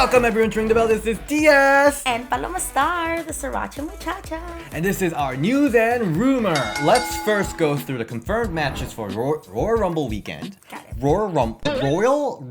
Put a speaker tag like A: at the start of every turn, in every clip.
A: Welcome everyone to Ring the Bell. This is Diaz.
B: And Paloma Star, the Sriracha Muchacha.
A: And this is our news and rumor. Let's first go through the confirmed matches for Royal Rumble weekend.
B: Got it.
A: Royal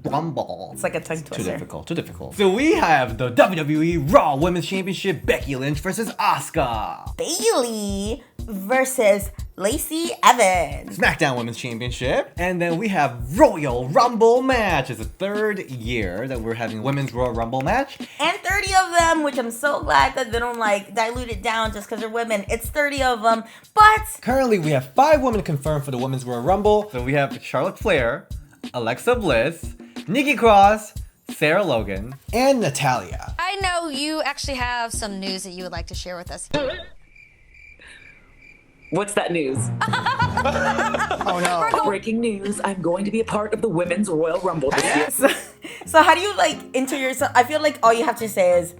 A: Rumble.
B: It's like a tongue twister.
A: Too difficult. So we have the WWE Raw Women's Championship, Becky Lynch versus Asuka.
B: Bayley versus Lacey Evans.
A: SmackDown Women's Championship. And then we have Royal Rumble match. It's the third year that we're having Women's Royal Rumble match.
B: And 30 of them, which I'm so glad that they don't dilute it down just because they're women. It's 30 of them, but
A: Currently, we have 5 women confirmed for the Women's Royal Rumble. So we have Charlotte Flair, Alexa Bliss, Nikki Cross, Sarah Logan, and Natalya.
C: I know you actually have some news that you would like to share with us.
D: What's that news?
A: Oh no.
D: Breaking news, I'm going to be a part of the Women's Royal Rumble this year.
B: so how do you enter yourself? I feel like all you have to say is,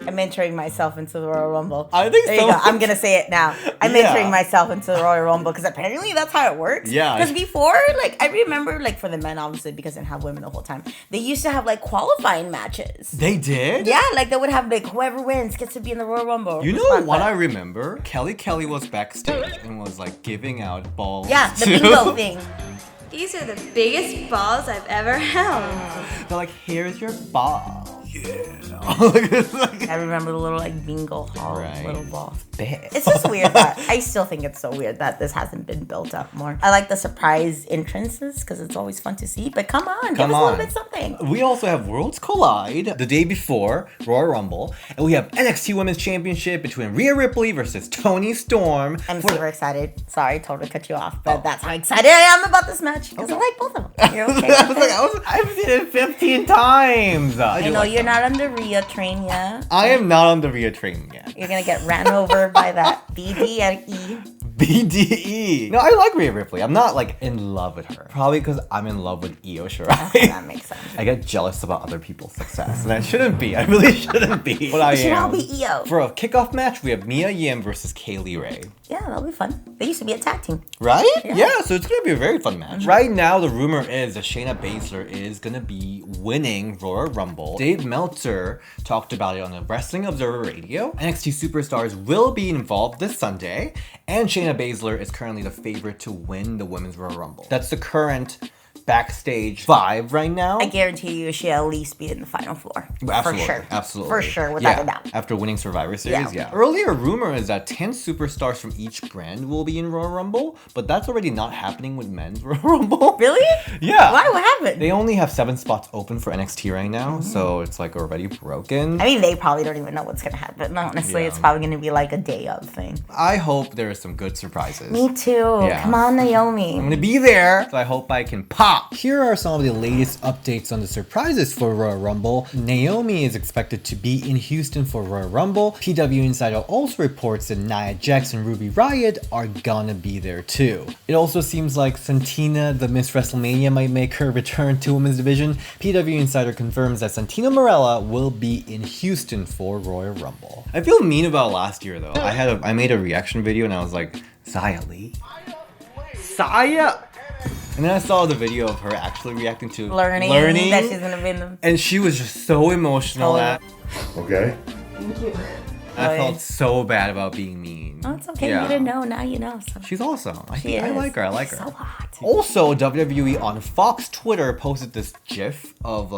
B: I'm entering myself into the Royal Rumble.
A: I think
B: there
A: so.
B: you go. I'm gonna say it now. I'm
A: Yeah.
B: entering myself into the Royal Rumble because apparently that's how it works.
A: Yeah.
B: Because before, I remember, for the men, obviously, because they didn't have women the whole time, they used to have qualifying matches.
A: They did?
B: Yeah, they would have whoever wins gets to be in the Royal Rumble.
A: You know what I remember? Kelly was backstage and was giving out balls.
B: Yeah, the
A: to-
B: bingo thing.
E: These are the biggest balls I've ever held.
A: They're like, here's your ball. Yeah.
B: I remember the little bingo hall little ball. It's just weird that I still think it's so weird that this hasn't been built up more. I like the surprise entrances because it's always fun to see. But come on, give us a little bit something.
A: We also have Worlds Collide the day before Royal Rumble, and we have NXT Women's Championship between Rhea Ripley versus Toni Storm.
B: I'm super excited. Sorry, totally cut you off, but that's how excited I am about this match because I like both of them. You're okay with it?
A: I've seen it 15 times.
B: I know you're not on the Rhea train yet.
A: I am not on the Rhea train yet.
B: You're gonna get ran over by that BD and E.
A: BDE. No, I like Rhea Ripley. I'm not in love with her. Probably because I'm in love with Io Shirai.
B: Okay, that makes sense.
A: I get jealous about other people's success, and I shouldn't be. I really shouldn't be. But I
B: We should all
A: am.
B: be Io.
A: For a kickoff match, we have Mia Yim versus Kaylee Ray.
B: Yeah, that'll be fun. They used to be a tag team.
A: Right? Yeah, so it's going to be a very fun match. Right now, the rumor is that Shayna Baszler is going to be winning Royal Rumble. Dave Meltzer talked about it on the Wrestling Observer Radio. NXT Superstars will be involved this Sunday, and Shayna Baszler is currently the favorite to win the Women's Royal Rumble. That's the current backstage vibe right now.
B: I guarantee you she'll at least be in the final four.
A: Absolutely,
B: For sure.
A: absolutely.
B: For sure, without a doubt.
A: After winning Survivor Series,
B: Yeah.
A: Earlier rumor is that 10 superstars from each brand will be in Royal Rumble, but that's already not happening with men's Royal Rumble.
B: Really?
A: Yeah.
B: Why? What happened?
A: They only have 7 spots open for NXT right now, so it's already broken.
B: I mean, they probably don't even know what's going to happen. Honestly,
A: Yeah.
B: it's probably going to be a day of thing.
A: I hope there are some good surprises.
B: Me too.
A: Yeah.
B: Come on, Naomi.
A: I'm gonna be there, so I hope I can pop. Here are some of the latest updates on the surprises for Royal Rumble. Naomi is expected to be in Houston for Royal Rumble. PW Insider also reports that Nia Jax and Ruby Riott are gonna be there too. It also seems like Santina, the Miss WrestleMania, might make her return to Women's Division. PW Insider confirms that Santina Marella will be in Houston for Royal Rumble. I feel mean about last year though. I made a reaction video and I was like, Xia Li? Xia? And then I saw the video of her actually reacting to
B: Learning that she's going to be in the...
A: and she was just so emotional.
F: Okay.
A: I felt so bad about being mean.
B: Oh, it's okay.
A: Yeah.
B: You didn't know. Now you know. So.
A: She's awesome. I
B: is.
A: like her. I like her.
B: So hot.
A: Also, WWE on Fox Twitter posted this GIF of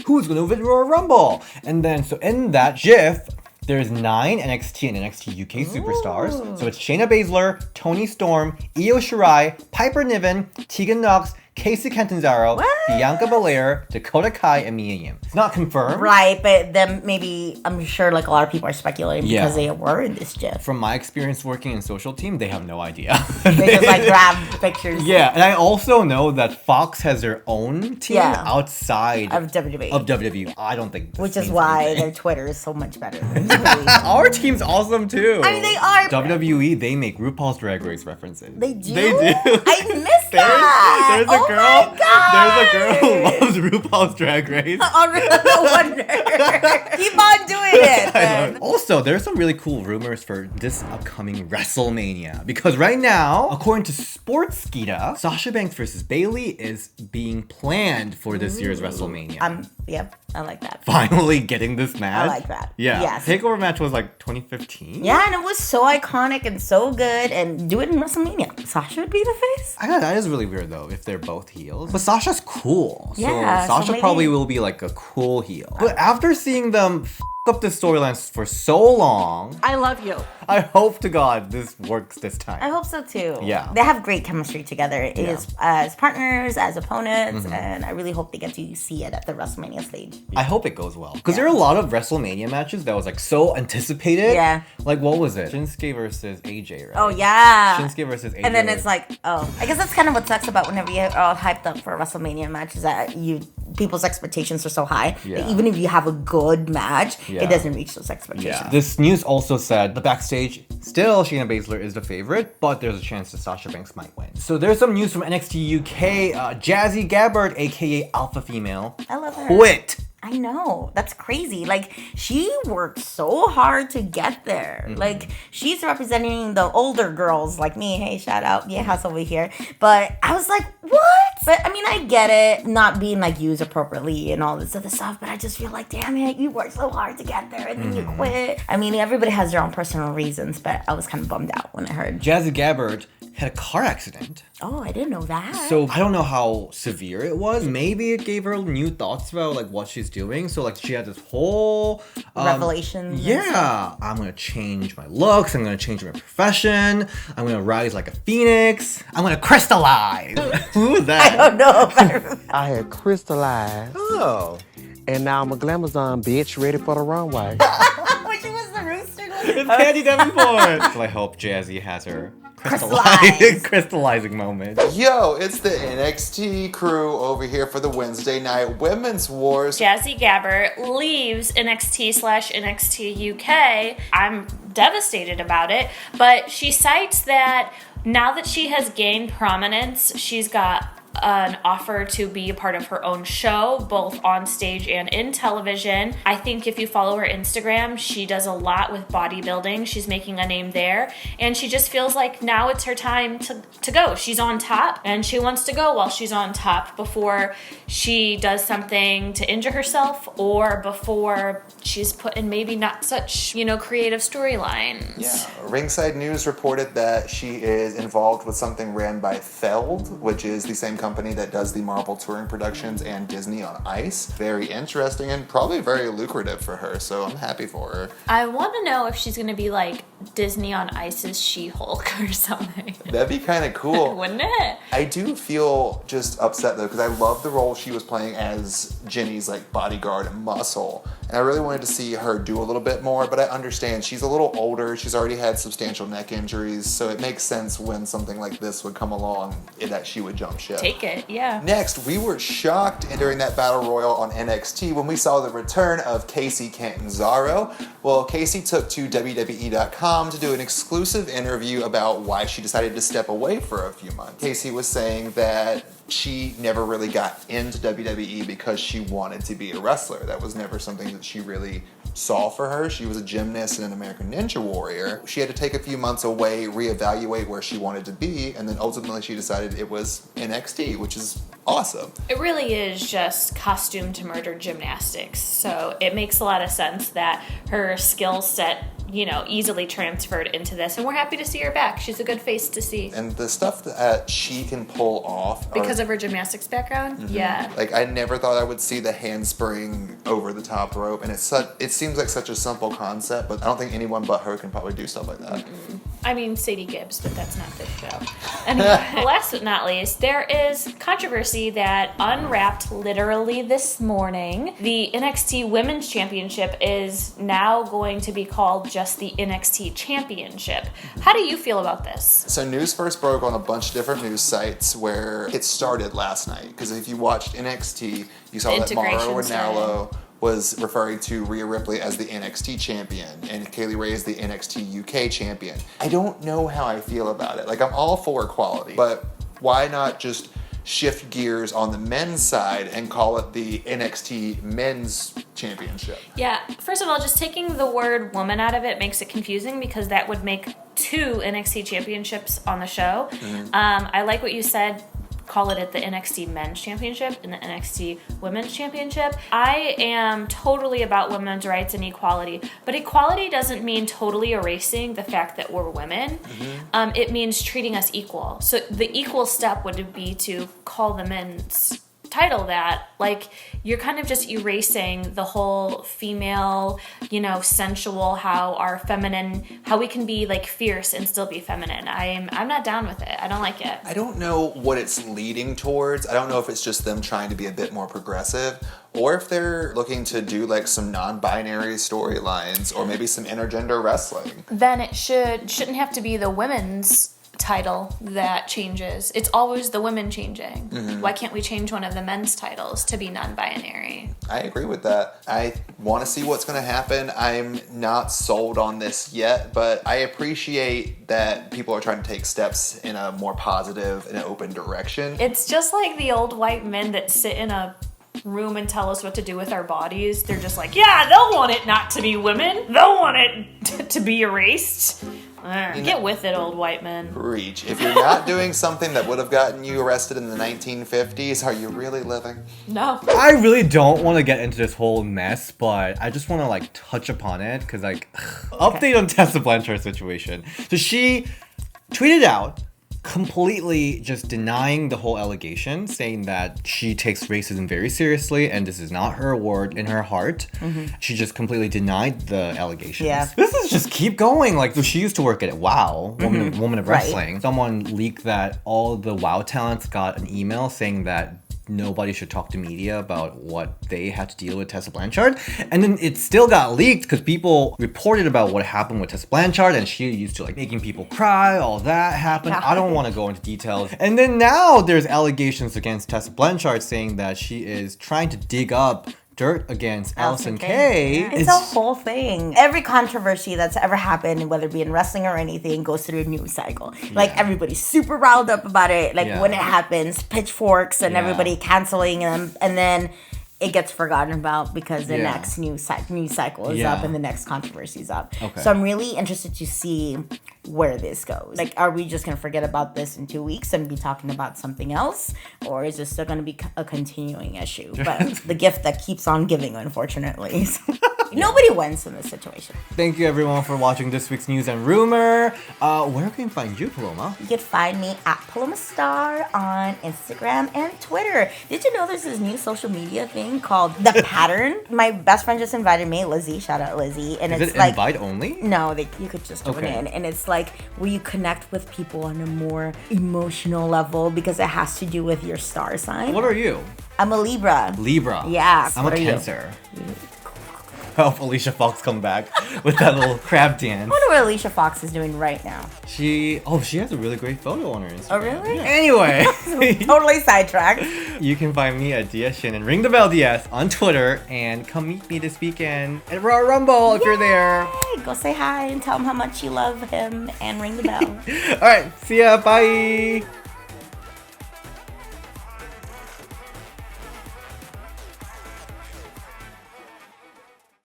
A: who's gonna win Royal Rumble, and then so in that GIF, there's 9 NXT and NXT UK superstars. So it's Shayna Baszler, Toni Storm, Io Shirai, Piper Niven, Tegan Nox, Kacy Catanzaro, Bianca Belair, Dakota Kai, and Mia Yim. It's not confirmed.
B: Right, but then maybe, I'm sure a lot of people are speculating
A: Yeah.
B: because they were in this GIF.
A: From my experience working in social team, they have no idea.
B: They just grab pictures
A: Yeah, and I also know that Fox has their own team
B: Yeah.
A: outside
B: of WWE.
A: of WWE. I don't think this
B: which is
A: means
B: why
A: anything.
B: their Twitter is so much better than WWE.
A: Our team's awesome too.
B: I mean, they are.
A: WWE, they make RuPaul's Drag Race references.
B: They do?
A: They do.
B: I missed that.
A: There's a
B: Oh
A: girl.
B: my God.
A: There's a girl who loves RuPaul's Drag Race.
B: Oh, no wonder. Keep on doing it.
A: I
B: then.
A: love it. Also, there's some really cool rumors for this upcoming WrestleMania. Because right now, according to Sportskeeda, Sasha Banks versus Bayley is being planned for this year's WrestleMania.
B: Yep. I like that.
A: Finally getting this match.
B: I like that.
A: Yeah.
B: Yes.
A: Takeover match was like 2015.
B: Yeah, and it was so iconic and so good. And do it in WrestleMania. Sasha would be the face?
A: I know, that is really weird though, if they're both heels. But Sasha's cool.
B: Yeah,
A: So Sasha
B: maybe-
A: probably will be like a cool heel. But after seeing them up the storylines for so long,
E: I love you.
A: I hope to God this works this
B: I
A: time.
B: hope so too.
A: Yeah.
B: They have great chemistry together as partners, as opponents,
A: Mm-hmm.
B: and I really hope they get to see it at the WrestleMania stage.
A: I hope it goes well. Because there are a lot of WrestleMania matches that was like so anticipated.
B: Yeah.
A: Like what was it? Shinsuke versus AJ, right?
B: Oh, yeah.
A: Shinsuke versus AJ.
B: And then
A: was-
B: it's like, oh, I guess that's kind of what sucks about whenever you're all hyped up for a WrestleMania match is that people's expectations are so high that
A: Yeah.
B: even if you have a good match,
A: Yeah.
B: it doesn't reach those expectations.
A: Yeah. This news also said the backstage, still Shayna Baszler is the favorite, but there's a chance that Sasha Banks might win. So there's some news from NXT UK. Jazzy Gabert, aka Alpha Female,
B: I love her.
A: quit.
B: I know. That's crazy. Like, she worked so hard to get there.
A: Mm-hmm.
B: Like, she's representing the older girls like me. Hey, shout out. Yeah, house over here. But I was like, what? But, I mean, I get it. Not being, like, used appropriately and all this other stuff. But I just feel like, damn it, you worked so hard to get there and then
A: Mm-hmm.
B: you quit. I mean, everybody has their own personal reasons. But I was kind of bummed out when I heard.
A: Jazzy Gabert had a car accident.
B: Oh, I didn't know that.
A: So I don't know how severe it was. Maybe it gave her new thoughts about like what she's doing. So like she had this whole
B: Revelations. and stuff.
A: Yeah, I'm gonna change my looks. I'm gonna change my profession. I'm gonna rise like a phoenix. I'm gonna crystallize. Who was that?
B: I don't know. But
F: I had crystallized,
A: Oh,
F: and now I'm a glamazon bitch ready for the runway.
B: which was the rooster?
A: it's Candy Davenport. So I hope Jazzy has her
B: Crystallize.
A: crystallizing moment.
G: Yo, it's the NXT crew over here for the Wednesday Night Women's Wars.
H: Jazzy Gabert leaves NXT/NXT UK. I'm devastated about it, but she cites that now that she has gained prominence, she's got an offer to be a part of her own show, both on stage and in television. I think if you follow her Instagram, she does a lot with bodybuilding. She's making a name there, and she just feels like now it's her time to go. She's on top, and she wants to go while she's on top before she does something to injure herself or before she's put in maybe not such, creative storylines.
G: Yeah, Ringside News reported that she is involved with something ran by Feld, which is the same company that does the Marvel touring productions and Disney on Ice. Very interesting and probably very lucrative for her, so I'm happy for her.
H: I want to know if she's going to be like Disney on Ice's She-Hulk or something.
G: That'd be kind of cool.
H: Wouldn't it?
G: I do feel just upset though, because I love the role she was playing as Jenny's like bodyguard and muscle. And I really wanted to see her do a little bit more, but I understand she's a little older. She's already had substantial neck injuries, so it makes sense when something like this would come along that she would jump ship.
H: Take it, yeah.
G: Next, we were shocked during that battle royal on NXT when we saw the return of Kacy Catanzaro. Well, Kacy took to WWE.com to do an exclusive interview about why she decided to step away for a few months. Kacy was saying that she never really got into WWE because she wanted to be a wrestler. That was never something that she really saw for her. She was a gymnast and an American Ninja Warrior. She had to take a few months away, reevaluate where she wanted to be, and then ultimately she decided it was NXT, which is awesome.
H: It really is just costume to murder gymnastics. So it makes a lot of sense that her skill set, easily transferred into this. And we're happy to see her back. She's a good face to see.
G: And the stuff that she can pull off
H: Because of her gymnastics background? Yeah.
G: Like, I never thought I would see the handspring over the top rope, and it seems like such a simple concept, but I don't think anyone but her can probably do stuff like that.
H: I mean, Sadie Gibbs, but that's not this show. Anyway, last but not least, there is controversy that unwrapped literally this morning. The NXT Women's Championship is now going to be called just the NXT Championship. How do you feel about this?
G: So news first broke on a bunch of different news sites where it started last night, because if you watched NXT, you saw that Mauro
H: Integration
G: Ranallo was referring to Rhea Ripley as the NXT champion and Kaylee Ray is the NXT UK champion. I don't know how I feel about it. Like, I'm all for equality, but why not just shift gears on the men's side and call it the NXT Men's Championship?
H: Yeah, first of all, just taking the word woman out of it makes it confusing because that would make 2 NXT championships on the show. I like what you said. call it the NXT Men's Championship and the NXT Women's Championship. I am totally about women's rights and equality, but equality doesn't mean totally erasing the fact that we're women. It means treating us equal. So the equal step would be to call the men's title that. Like, you're kind of just erasing the whole female, sensual, how we can be like fierce and still be feminine. I'm not down with it. I don't like it.
G: I don't know what it's leading towards. I don't know if it's just them trying to be a bit more progressive, or if they're looking to do like some non-binary storylines, or maybe some intergender wrestling.
H: Then it shouldn't have to be the women's title that changes. It's always the women changing. Why can't we change one of the men's titles to be non-binary?
G: I agree with that. I want to see what's going to happen. I'm not sold on this yet, but I appreciate that people are trying to take steps in a more positive and open direction.
H: It's just like the old white men that sit in a room and tell us what to do with our bodies. They're just like, yeah, they'll want it not to be women. They'll want it to be erased. Get with it, old white men.
G: Reach. If you're not doing something that would have gotten you arrested in the 1950s, are you really living?
H: No.
A: I really don't want to get into this whole mess, but I just want to like touch upon it because update on Tessa Blanchard situation. So she tweeted out completely just denying the whole allegation, saying that she takes racism very seriously and this is not her word in her heart. She just completely denied the allegations.
B: Yeah.
A: This is just keep going. Like, she used to work at WOW, Woman of Wrestling. Someone leaked that all the WOW talents got an email saying that nobody should talk to media about what they had to deal with Tessa Blanchard. And then it still got leaked because people reported about what happened with Tessa Blanchard, and she used to like making people cry, all that happened.
B: Yeah.
A: I don't want to go into details. And then now there's allegations against Tessa Blanchard saying that she is trying to dig up dirt against Allison Kay.
B: Yeah. It's a whole thing. Every controversy that's ever happened, whether it be in wrestling or anything, goes through a news cycle. Like, everybody's super riled up about it. Like, when it happens, pitchforks and everybody canceling them. And then it gets forgotten about because the next news cycle is up and the next controversy is up. So I'm really interested to see where this goes. Like, are we just going to forget about this in 2 weeks and be talking about something else? Or is this still going to be a continuing issue? But the gift that keeps on giving, unfortunately. Nobody wins in this situation.
A: Thank you everyone for watching this week's News and Rumor. Where can we find you, Paloma?
B: You can find me at Paloma Star on Instagram and Twitter. Did you know there's this new social media thing called The Pattern? My best friend just invited me, Lizzie. Shout out Lizzie. And
A: Is
B: it's
A: it
B: like
A: invite only?
B: No, you could just join in. And it's like where you connect with people on a more emotional level because it has to do with your star sign.
A: What are you?
B: I'm a Libra.
A: Libra.
B: Yeah.
A: I'm a Cancer. I hope Alicia Fox come back with that little crab dance.
B: I wonder what Alicia Fox is doing right now.
A: She has a really great photo on her Instagram.
B: Oh, really?
A: Yeah. Anyway.
B: Totally sidetracked.
A: You can find me at DS Shannon, ring the bell DS on Twitter, and come meet me this weekend at Royal Rumble if you're there.
B: Go say hi and tell him how much you love him and ring the bell.
A: All right, see ya, bye.